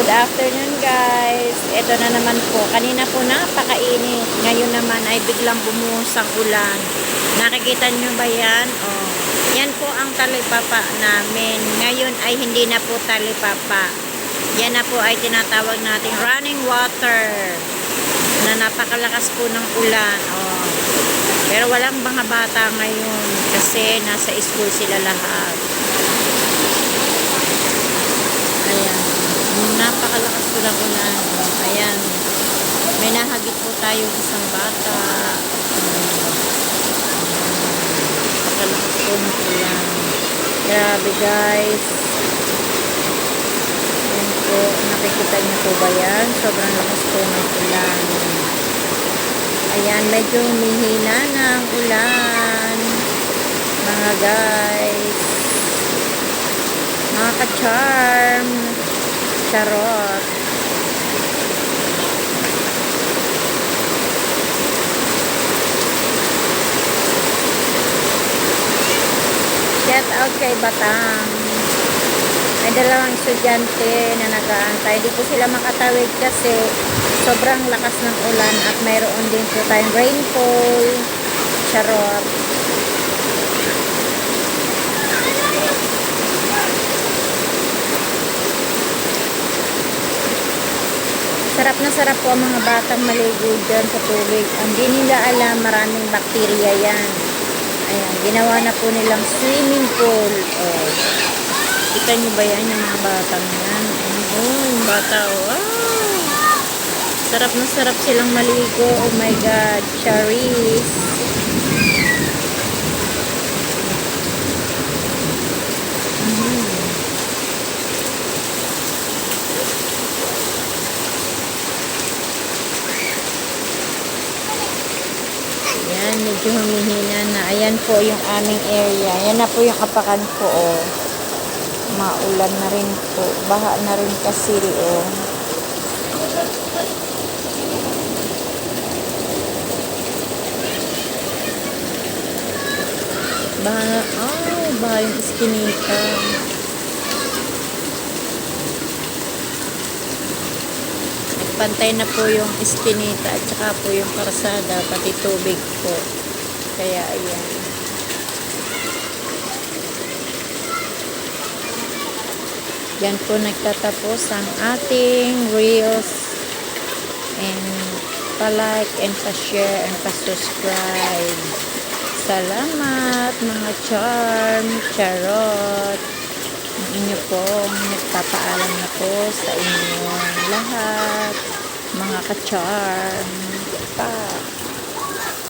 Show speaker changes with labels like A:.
A: Good afternoon guys. Ito na naman po. Kanina po napakainit. Ngayon naman ay biglang bumuhos ang ulan. Nakikita nyo ba yan? Oh. Yan po ang talipapa namin. Ngayon ay hindi na po talipapa. Yan na po ay tinatawag nating running water. Na napakalakas po ng ulan. Oh. Pero walang mga bata ngayon kasi nasa school sila lahat. Ayan. Napakalakas po ng ulan. Ayan. May nahagit po tayo isang bata. Napakalakas po ng ulan. Grabe guys. Ayan po. Nakikita niyo po ba yan? Sobrang lakas po ng ulan. Ayan. Medyo humihina na ang ulan. Mga guys. Mga ka-charm. Charot. Shout out kay Batang. May dalawang estudyante na nag-aantay. Hindi po sila makatawid kasi sobrang lakas ng ulan at mayroon din po tayong rainfall. Charot. Sarap na sarap po ang mga batang maligo dyan sa tubig. Hindi nila alam, maraming bakterya yan. Ayan, ginawa na po nilang swimming pool. Oh. Kita nyo ba yan, yung mga batang yan? Oh, yung bata, oh. Wow. Sarap na sarap silang maligo. Oh my God, Charis. Ayan, medyo humihina na. Ayan po yung aming area. Ayan na po yung apakan ko, oh. Maulan na rin po. Baha na rin kasi, oh. Baha na, oh, baha yung iskinita. Pantay na po yung iskinita at saka po yung karsada, pati tubig po. Kaya ayan. Yan po nagtatapos ang ating reels. And pa-like and pa-share and pa-subscribe. Salamat mga charm, charot. Ang inyo pong nagpapaalam na po sa inyong lahat, mga ka-charm.